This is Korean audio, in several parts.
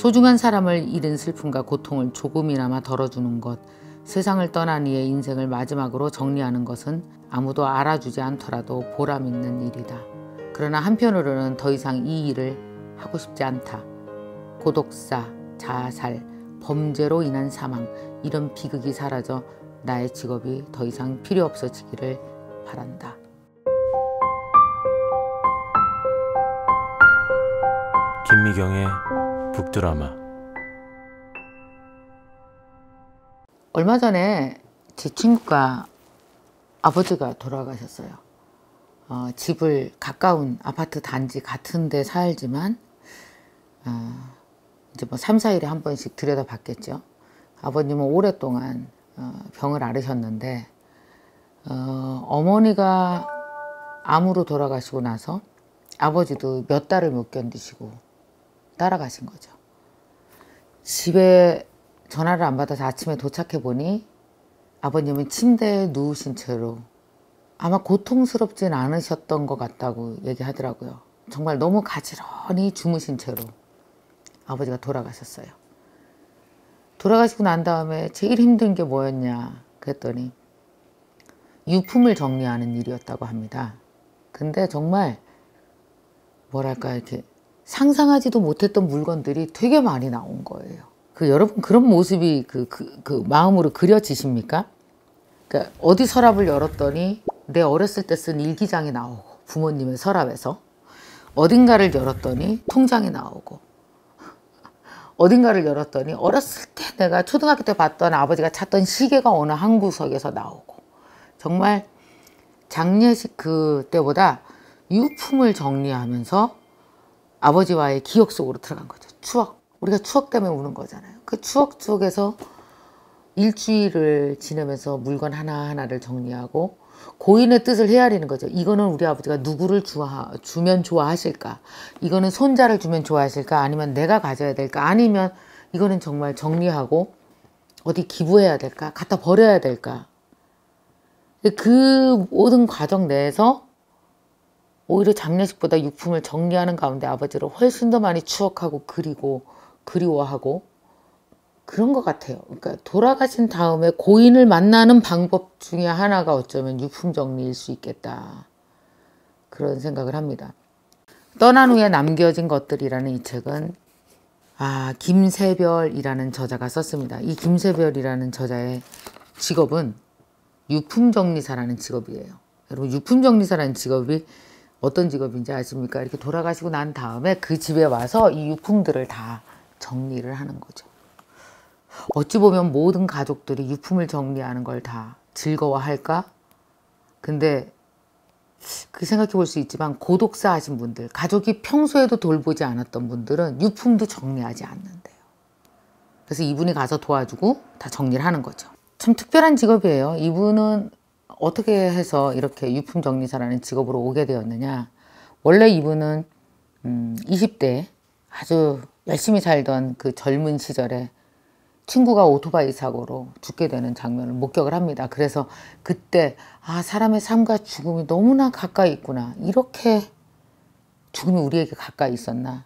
소중한 사람을 잃은 슬픔과 고통을 조금이나마 덜어주는 것, 세상을 떠난 이의 인생을 마지막으로 정리하는 것은 아무도 알아주지 않더라도 보람 있는 일이다. 그러나 한편으로는 더 이상 이 일을 하고 싶지 않다. 고독사, 자살, 범죄로 인한 사망, 이런 비극이 사라져 나의 직업이 더 이상 필요 없어지기를 바란다. 김미경의 북드라마. 얼마 전에 제 친구가 아버지가 돌아가셨어요. 집을 가까운 아파트 단지 같은 데 살지만 이제 뭐 3, 4일에 한 번씩 들여다봤겠죠. 아버님은 오랫동안 병을 앓으셨는데 어머니가 암으로 돌아가시고 나서 아버지도 몇 달을 못 견디시고 따라가신 거죠. 집에 전화를 안 받아서 아침에 도착해 보니 아버님은 침대에 누우신 채로 아마 고통스럽진 않으셨던 것 같다고 얘기하더라고요. 정말 너무 가지런히 주무신 채로 아버지가 돌아가셨어요. 돌아가시고 난 다음에 제일 힘든 게 뭐였냐 그랬더니 유품을 정리하는 일이었다고 합니다. 근데 정말 뭐랄까 이렇게 상상하지도 못했던 물건들이 되게 많이 나온 거예요. 여러분 그런 모습이 그 마음으로 그려지십니까? 그러니까 어디 서랍을 열었더니 내 어렸을 때 쓴 일기장이 나오고 부모님의 서랍에서 어딘가를 열었더니 통장이 나오고 어딘가를 열었더니 어렸을 때 내가 초등학교 때 봤던 아버지가 찾던 시계가 어느 한 구석에서 나오고 정말 장례식 그때보다 유품을 정리하면서 아버지와의 기억 속으로 들어간 거죠. 추억. 우리가 추억 때문에 우는 거잖아요. 그 추억 속에서 일주일을 지내면서 물건 하나하나를 정리하고 고인의 뜻을 헤아리는 거죠. 이거는 우리 아버지가 누구를 주면 좋아하실까? 이거는 손자를 주면 좋아하실까? 아니면 내가 가져야 될까? 아니면 이거는 정말 정리하고 어디 기부해야 될까? 갖다 버려야 될까? 그 모든 과정 내에서 오히려 장례식보다 유품을 정리하는 가운데 아버지를 훨씬 더 많이 추억하고 그리고 그리워하고 그런 것 같아요. 그러니까 돌아가신 다음에 고인을 만나는 방법 중에 하나가 어쩌면 유품 정리일 수 있겠다. 그런 생각을 합니다. 떠난 후에 남겨진 것들이라는 이 책은 김세별이라는 저자가 썼습니다. 이 김세별이라는 저자의 직업은 유품정리사라는 직업이에요. 여러분 유품정리사라는 직업이 어떤 직업인지 아십니까? 이렇게 돌아가시고 난 다음에 그 집에 와서 이 유품들을 다 정리를 하는 거죠. 어찌 보면 모든 가족들이 유품을 정리하는 걸 다 즐거워할까? 근데 그 생각해 볼 수 있지만 고독사 하신 분들, 가족이 평소에도 돌보지 않았던 분들은 유품도 정리하지 않는데요. 그래서 이분이 가서 도와주고 다 정리를 하는 거죠. 참 특별한 직업이에요. 이분은 어떻게 해서 이렇게 유품정리사라는 직업으로 오게 되었느냐. 원래 이분은 20대 아주 열심히 살던 그 젊은 시절에 친구가 오토바이 사고로 죽게 되는 장면을 목격을 합니다. 그래서 그때 사람의 삶과 죽음이 너무나 가까이 있구나. 이렇게 죽음이 우리에게 가까이 있었나.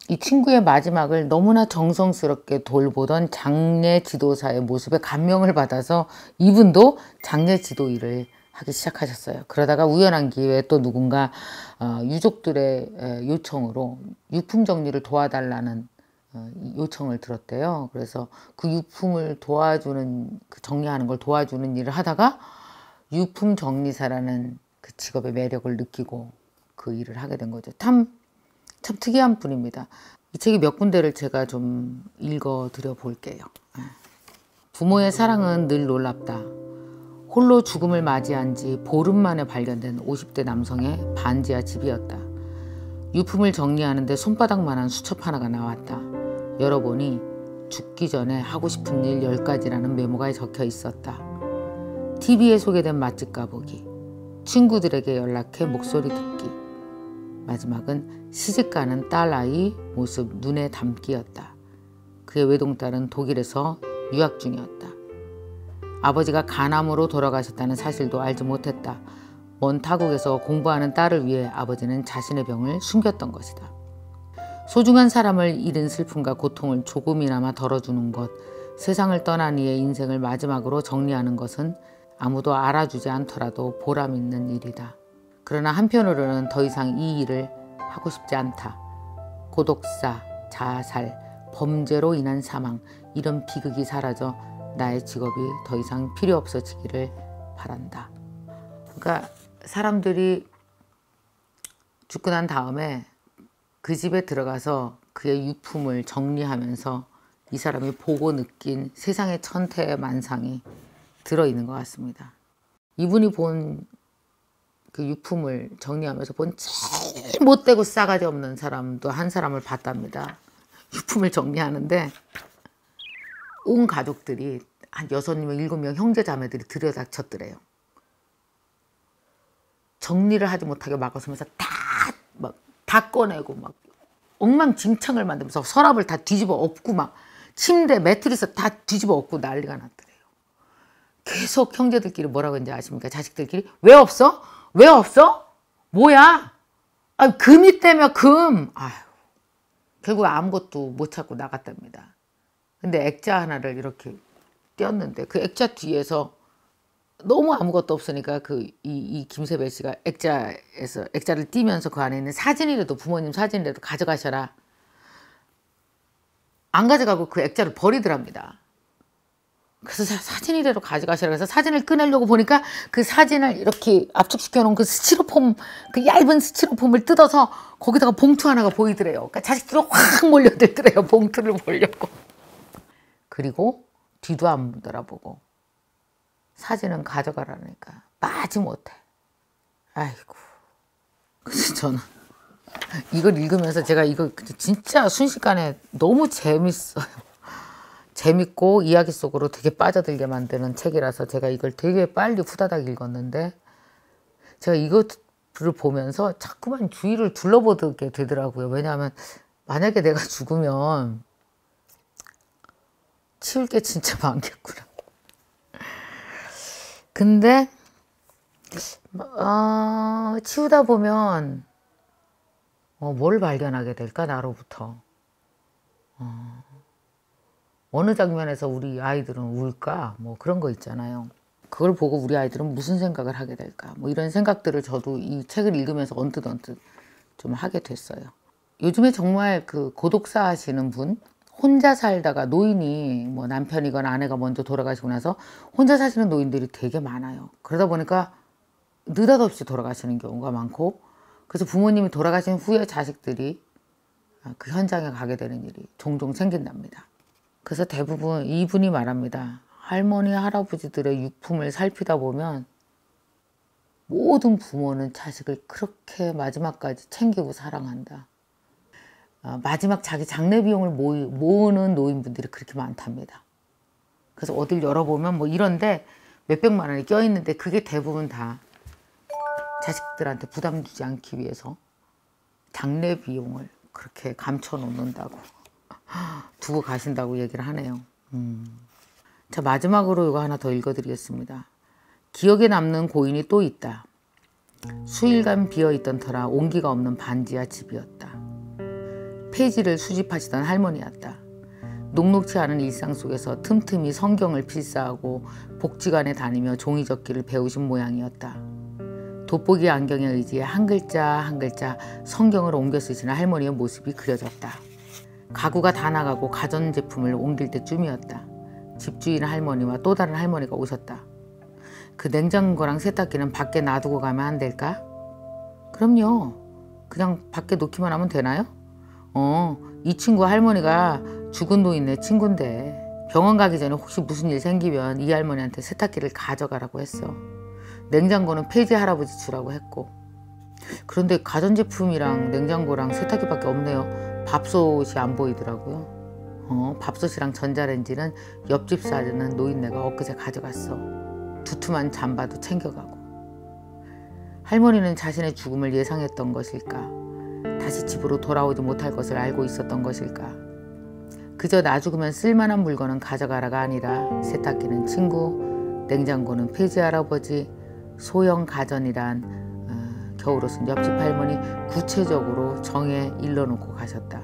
이 친구의 마지막을 너무나 정성스럽게 돌보던 장례 지도사의 모습에 감명을 받아서 이분도 장례 지도 일을 하기 시작하셨어요. 그러다가 우연한 기회에 또 누군가 유족들의 요청으로 유품 정리를 도와달라는 요청을 들었대요. 그래서 그 유품을 도와주는, 정리하는 걸 도와주는 일을 하다가 유품 정리사라는 그 직업의 매력을 느끼고 그 일을 하게 된 거죠. 참 특이한 분입니다. 이 책이 몇 군데를 제가 좀 읽어 드려 볼게요. 부모의 사랑은 늘 놀랍다. 홀로 죽음을 맞이한 지 보름 만에 발견된 50대 남성의 반지하 집이었다. 유품을 정리하는데 손바닥만한 수첩 하나가 나왔다. 열어보니 죽기 전에 하고 싶은 일 10가지라는 메모가 적혀 있었다. TV에 소개된 맛집 가보기, 친구들에게 연락해 목소리 듣기, 마지막은 시집가는 딸아이 모습 눈에 담기였다. 그의 외동딸은 독일에서 유학 중이었다. 아버지가 간암으로 돌아가셨다는 사실도 알지 못했다. 먼 타국에서 공부하는 딸을 위해 아버지는 자신의 병을 숨겼던 것이다. 소중한 사람을 잃은 슬픔과 고통을 조금이나마 덜어주는 것, 세상을 떠난 이의 인생을 마지막으로 정리하는 것은 아무도 알아주지 않더라도 보람 있는 일이다. 그러나 한편으로는 더 이상 이 일을 하고 싶지 않다. 고독사, 자살, 범죄로 인한 사망, 이런 비극이 사라져 나의 직업이 더 이상 필요 없어지기를 바란다. 그러니까 사람들이 죽고 난 다음에 그 집에 들어가서 그의 유품을 정리하면서 이 사람이 보고 느낀 세상의 천태만상이 들어있는 것 같습니다. 이분이 본 그 유품을 정리하면서 본 제일 못되고 싸가지 없는 사람도 한 사람을 봤답니다. 유품을 정리하는데 온 가족들이 한 6명, 7명 형제 자매들이 들여닥쳤더래요. 정리를 하지 못하게 막아서면서 다 꺼내고 막 엉망진창을 만들면서 서랍을 다 뒤집어 엎고 막 침대, 매트리스 다 뒤집어 엎고 난리가 났더래요. 계속 형제들끼리 뭐라고 했는지 아십니까? 자식들끼리 왜 없어? 왜 없어? 뭐야? 아, 금이 때문에 금. 아휴, 결국 아무것도 못 찾고 나갔답니다. 근데 액자 하나를 이렇게 띄었는데 그 액자 뒤에서 너무 아무것도 없으니까 이 김세별 씨가 액자를 띄면서 그 안에 있는 사진이라도 부모님 사진이라도 가져가셔라. 안 가져가고 그 액자를 버리더랍니다. 그래서 사진이라도 가져가시라 그래서 사진을 꺼내려고 보니까 그 사진을 이렇게 압축시켜 놓은 그 스티로폼, 그 얇은 스티로폼을 뜯어서 거기다가 봉투 하나가 보이더래요. 그러니까 자식들이 확 몰려들더래요. 봉투를 보려고. 그리고 뒤도 안 돌아보고 사진은 가져가라니까 마지못해. 아이고. 그래서 저는 이걸 읽으면서 제가 이거 진짜 순식간에 너무 재밌어요. 재밌고 이야기 속으로 되게 빠져들게 만드는 책이라서 제가 이걸 되게 빨리 후다닥 읽었는데 제가 이것을 보면서 자꾸만 주위를 둘러보게 되더라고요. 왜냐하면 만약에 내가 죽으면 치울 게 진짜 많겠구나. 근데 치우다 보면 뭘 발견하게 될까 나로부터. 어느 장면에서 우리 아이들은 울까? 뭐 그런 거 있잖아요. 그걸 보고 우리 아이들은 무슨 생각을 하게 될까? 뭐 이런 생각들을 저도 이 책을 읽으면서 언뜻 좀 하게 됐어요. 요즘에 정말 그 고독사 하시는 분, 혼자 살다가 노인이 뭐 남편이거나 아내가 먼저 돌아가시고 나서 혼자 사시는 노인들이 되게 많아요. 그러다 보니까 느닷없이 돌아가시는 경우가 많고 그래서 부모님이 돌아가신 후에 자식들이 그 현장에 가게 되는 일이 종종 생긴답니다. 그래서 대부분 이분이 말합니다. 할머니, 할아버지들의 유품을 살피다 보면 모든 부모는 자식을 그렇게 마지막까지 챙기고 사랑한다. 마지막 자기 장례 비용을 모으는 노인분들이 그렇게 많답니다. 그래서 어딜 열어보면 뭐 이런데 몇백만 원이 껴있는데 그게 대부분 다 자식들한테 부담 주지 않기 위해서 장례 비용을 그렇게 감춰 놓는다고 두고 가신다고 얘기를 하네요. 자, 마지막으로 이거 하나 더 읽어드리겠습니다. 기억에 남는 고인이 또 있다. 수일간 비어있던 터라 온기가 없는 반지하 집이었다. 폐지를 수집하시던 할머니였다. 녹록치 않은 일상 속에서 틈틈이 성경을 필사하고 복지관에 다니며 종이접기를 배우신 모양이었다. 돋보기 안경에 의지해 한 글자 한 글자 성경을 옮겨 쓰시는 할머니의 모습이 그려졌다. 가구가 다 나가고 가전제품을 옮길 때쯤이었다. 집주인 할머니와 또 다른 할머니가 오셨다. 그 냉장고랑 세탁기는 밖에 놔두고 가면 안 될까? 그럼요. 그냥 밖에 놓기만 하면 되나요? 이 친구 할머니가 죽은 노인네 친구인데 병원 가기 전에 혹시 무슨 일 생기면 이 할머니한테 세탁기를 가져가라고 했어. 냉장고는 폐지 할아버지 주라고 했고. 그런데 가전제품이랑 냉장고랑 세탁기밖에 없네요. 밥솥이 안 보이더라고요. 밥솥이랑 전자레인지는 옆집 사는 노인네가 엊그제 가져갔어. 두툼한 잠바도 챙겨가고. 할머니는 자신의 죽음을 예상했던 것일까? 다시 집으로 돌아오지 못할 것을 알고 있었던 것일까? 그저 나 죽으면 쓸만한 물건은 가져가라가 아니라 세탁기는 친구, 냉장고는 폐지 할아버지, 소형 가전이란 겨울옷은 옆집 할머니 구체적으로 정해 일러놓고 가셨다.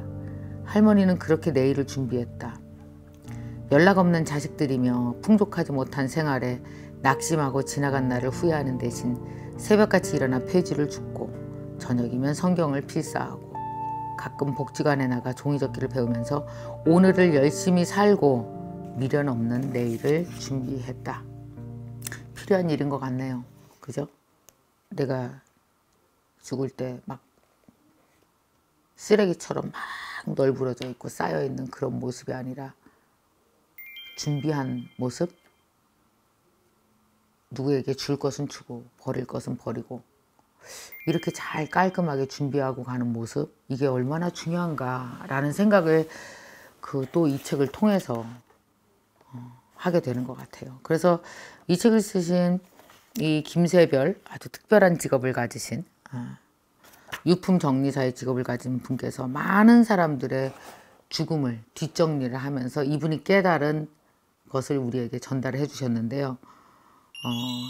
할머니는 그렇게 내일을 준비했다. 연락 없는 자식들이며 풍족하지 못한 생활에 낙심하고 지나간 날을 후회하는 대신 새벽같이 일어나 폐지를 줍고 저녁이면 성경을 필사하고 가끔 복지관에 나가 종이접기를 배우면서 오늘을 열심히 살고 미련 없는 내일을 준비했다. 필요한 일인 것 같네요. 그죠? 내가 죽을 때 막 쓰레기처럼 막 널브러져 있고 쌓여있는 그런 모습이 아니라 준비한 모습? 누구에게 줄 것은 주고 버릴 것은 버리고 이렇게 잘 깔끔하게 준비하고 가는 모습, 이게 얼마나 중요한가라는 생각을 또 이 책을 통해서 하게 되는 것 같아요. 그래서 이 책을 쓰신 이 김세별, 아주 특별한 직업을 가지신 유품 정리사의 직업을 가진 분께서 많은 사람들의 죽음을 뒷정리를 하면서 이분이 깨달은 것을 우리에게 전달해 주셨는데요.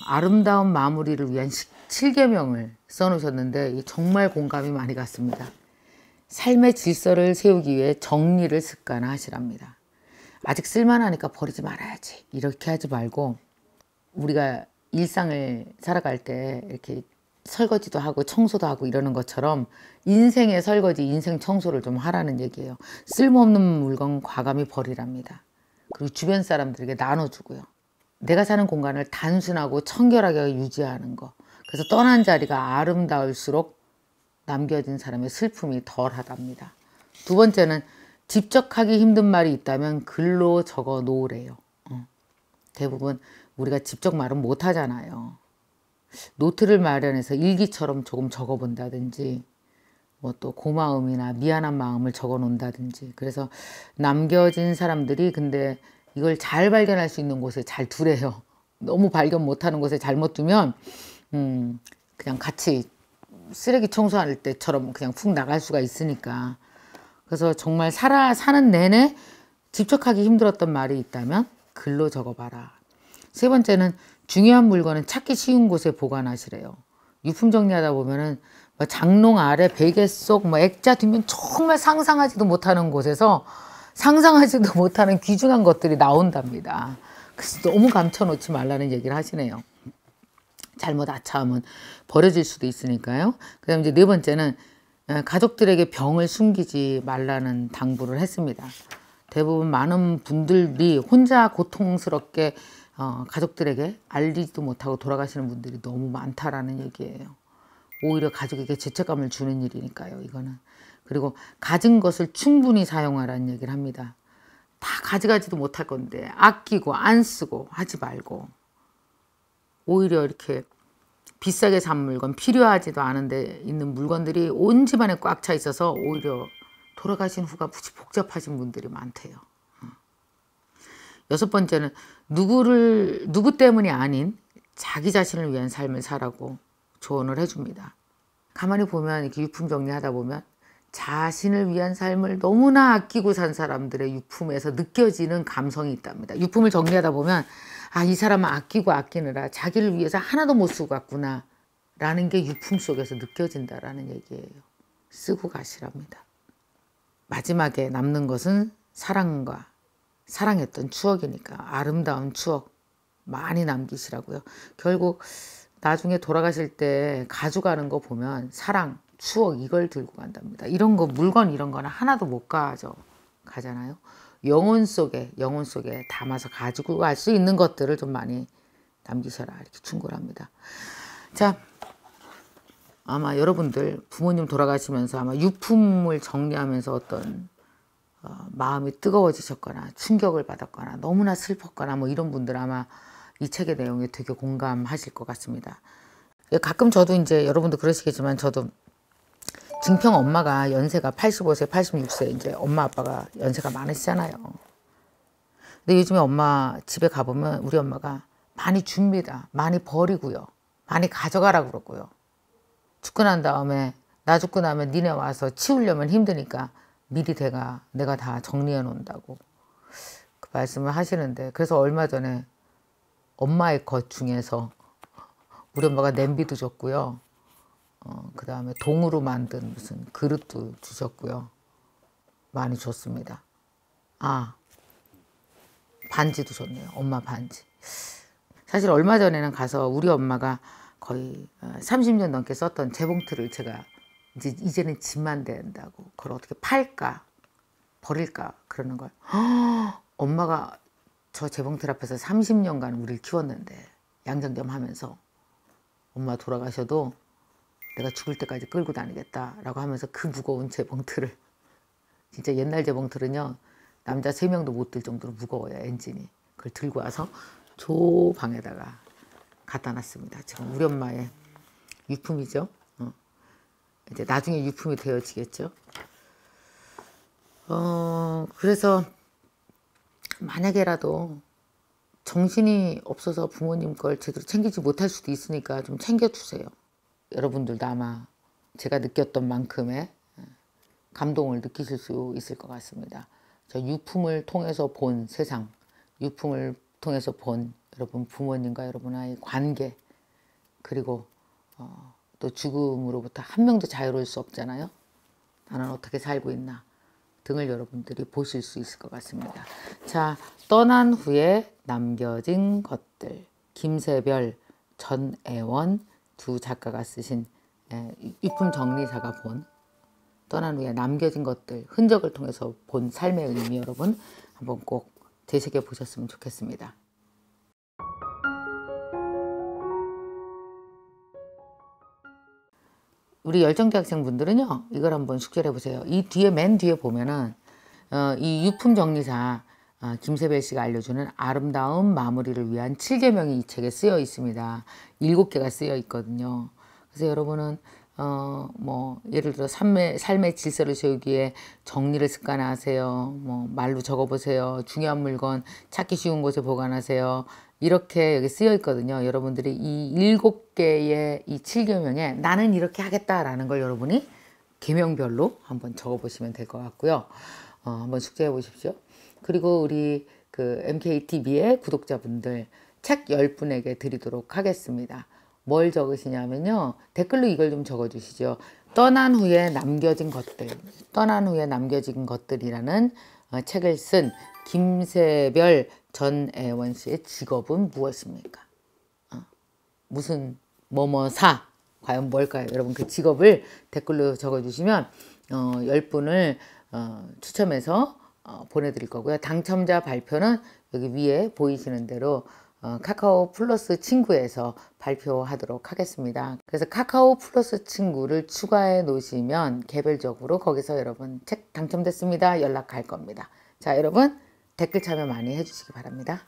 아름다운 마무리를 위한 7계명을 써놓으셨는데 정말 공감이 많이 갔습니다. 삶의 질서를 세우기 위해 정리를 습관화하시랍니다. 아직 쓸만하니까 버리지 말아야지 이렇게 하지 말고, 우리가 일상을 살아갈 때 이렇게 설거지도 하고 청소도 하고 이러는 것처럼 인생의 설거지, 인생 청소를 좀 하라는 얘기예요. 쓸모없는 물건 과감히 버리랍니다. 그리고 주변 사람들에게 나눠주고요. 내가 사는 공간을 단순하고 청결하게 유지하는 거. 그래서 떠난 자리가 아름다울수록 남겨진 사람의 슬픔이 덜하답니다. 두 번째는 직접 하기 힘든 말이 있다면 글로 적어 놓으래요. 대부분 우리가 직접 말은 못 하잖아요. 노트를 마련해서 일기처럼 조금 적어 본다든지 뭐 또 고마움이나 미안한 마음을 적어 놓는다든지. 그래서 남겨진 사람들이 근데 이걸 잘 발견할 수 있는 곳에 잘 두래요. 너무 발견 못하는 곳에 잘못 두면 그냥 같이 쓰레기 청소할 때처럼 그냥 푹 나갈 수가 있으니까. 그래서 정말 사는 내내 집착하기 힘들었던 말이 있다면 글로 적어봐라. 세 번째는 중요한 물건은 찾기 쉬운 곳에 보관하시래요. 유품 정리하다 보면은 장롱 아래 베개 속 액자 뒷면 정말 상상하지도 못하는 곳에서 상상하지도 못하는 귀중한 것들이 나온답니다. 그래서 너무 감춰놓지 말라는 얘기를 하시네요. 잘못 아차하면 버려질 수도 있으니까요. 그 다음에 이제 네 번째는 가족들에게 병을 숨기지 말라는 당부를 했습니다. 대부분 많은 분들이 혼자 고통스럽게 가족들에게 알리지도 못하고 돌아가시는 분들이 너무 많다라는 얘기예요. 오히려 가족에게 죄책감을 주는 일이니까요, 이거는. 그리고 가진 것을 충분히 사용하라는 얘기를 합니다. 다 가져가지도 못할 건데 아끼고 안 쓰고 하지 말고, 오히려 이렇게 비싸게 산 물건, 필요하지도 않은데 있는 물건들이 온 집안에 꽉 차 있어서 오히려 돌아가신 후가 무지 복잡하신 분들이 많대요. 여섯 번째는 누구 때문이 아닌 자기 자신을 위한 삶을 살라고 조언을 해줍니다. 가만히 보면 이렇게 유품 정리하다 보면 자신을 위한 삶을 너무나 아끼고 산 사람들의 유품에서 느껴지는 감성이 있답니다. 유품을 정리하다 보면 이 사람은 아끼고 아끼느라 자기를 위해서 하나도 못 쓰고 갔구나 라는 게 유품 속에서 느껴진다라는 얘기예요. 쓰고 가시랍니다. 마지막에 남는 것은 사랑과 사랑했던 추억이니까 아름다운 추억 많이 남기시라고요. 결국 나중에 돌아가실 때 가져가는 거 보면 사랑, 추억 이걸 들고 간답니다. 이런 거, 물건 이런 거는 하나도 못 가잖아요. 영혼 속에 담아서 가지고 갈 수 있는 것들을 좀 많이 남기셔라 이렇게 충고를 합니다. 자, 아마 여러분들 부모님 돌아가시면서 아마 유품을 정리하면서 어떤 마음이 뜨거워지셨거나 충격을 받았거나 너무나 슬펐거나 뭐 이런 분들 아마 이 책의 내용에 되게 공감하실 것 같습니다. 가끔 저도 이제 여러분도 그러시겠지만 저도 증평 엄마가 연세가 85세, 86세 이제 엄마 아빠가 연세가 많으시잖아요. 근데 요즘에 엄마 집에 가보면 우리 엄마가 많이 줍니다. 많이 버리고요. 많이 가져가라 그러고요. 죽고 난 다음에 나 죽고 나면 니네 와서 치우려면 힘드니까 미리 내가 다 정리해 놓는다고 그 말씀을 하시는데, 그래서 얼마 전에 엄마의 것 중에서 우리 엄마가 냄비도 줬고요. 그 다음에 동으로 만든 무슨 그릇도 주셨고요. 많이 줬습니다. 아, 반지도 줬네요. 엄마 반지. 사실 얼마 전에는 가서 우리 엄마가 거의 30년 넘게 썼던 재봉틀을 제가 이제는 집만 된다고 그걸 어떻게 팔까 버릴까 그러는 걸. 엄마가 저 재봉틀 앞에서 30년간 우리를 키웠는데 양장점 하면서 엄마 돌아가셔도 내가 죽을 때까지 끌고 다니겠다라고 하면서 그 무거운 재봉틀을 진짜 옛날 재봉틀은요 남자 3명도 못 들 정도로 무거워요 엔진이. 그걸 들고 와서 저 방에다가 갖다 놨습니다. 지금 우리 엄마의 유품이죠. 이제 나중에 유품이 되어지겠죠. 그래서 만약에라도 정신이 없어서 부모님 걸 제대로 챙기지 못할 수도 있으니까 좀 챙겨주세요. 여러분들도 아마 제가 느꼈던 만큼의 감동을 느끼실 수 있을 것 같습니다. 저 유품을 통해서 본 세상, 유품을 통해서 본 여러분 부모님과 여러분의 관계, 그리고 또 죽음으로부터 한 명도 자유로울 수 없잖아요. 나는 어떻게 살고 있나 등을 여러분들이 보실 수 있을 것 같습니다. 자, 떠난 후에 남겨진 것들, 김세별, 전애원 두 작가가 쓰신 유품 정리사가 본 떠난 후에 남겨진 것들, 흔적을 통해서 본 삶의 의미 여러분 한번 꼭 되새겨 보셨으면 좋겠습니다. 우리 열정대 학생분들은요 이걸 한번 숙제를 해보세요. 이 뒤에 맨 뒤에 보면은 이 유품 정리사 김세별 씨가 알려주는 아름다운 마무리를 위한 7계명이 이 책에 쓰여 있습니다. 7개가 쓰여 있거든요. 그래서 여러분은 뭐 예를 들어 삶의 질서를 세우기 위해 정리를 습관화하세요. 뭐 말로 적어보세요. 중요한 물건 찾기 쉬운 곳에 보관하세요. 이렇게 여기 쓰여 있거든요. 여러분들이 이 7개의 이 7계명에 나는 이렇게 하겠다라는 걸 여러분이 계명별로 한번 적어보시면 될 것 같고요. 한번 숙제해 보십시오. 그리고 우리 그 MKTV의 구독자분들 책 10분에게 드리도록 하겠습니다. 뭘 적으시냐면요. 댓글로 이걸 좀 적어주시죠. 떠난 후에 남겨진 것들, 떠난 후에 남겨진 것들이라는 책을 쓴 김세별 전애원 씨의 직업은 무엇입니까? 무슨 뭐뭐사 과연 뭘까요? 여러분 그 직업을 댓글로 적어주시면 10분을 추첨해서 보내드릴 거고요. 당첨자 발표는 여기 위에 보이시는 대로 카카오 플러스 친구에서 발표하도록 하겠습니다. 그래서 카카오 플러스 친구를 추가해 놓으시면 개별적으로 거기서 여러분 책 당첨됐습니다 연락할 겁니다. 자, 여러분 댓글 참여 많이 해주시기 바랍니다.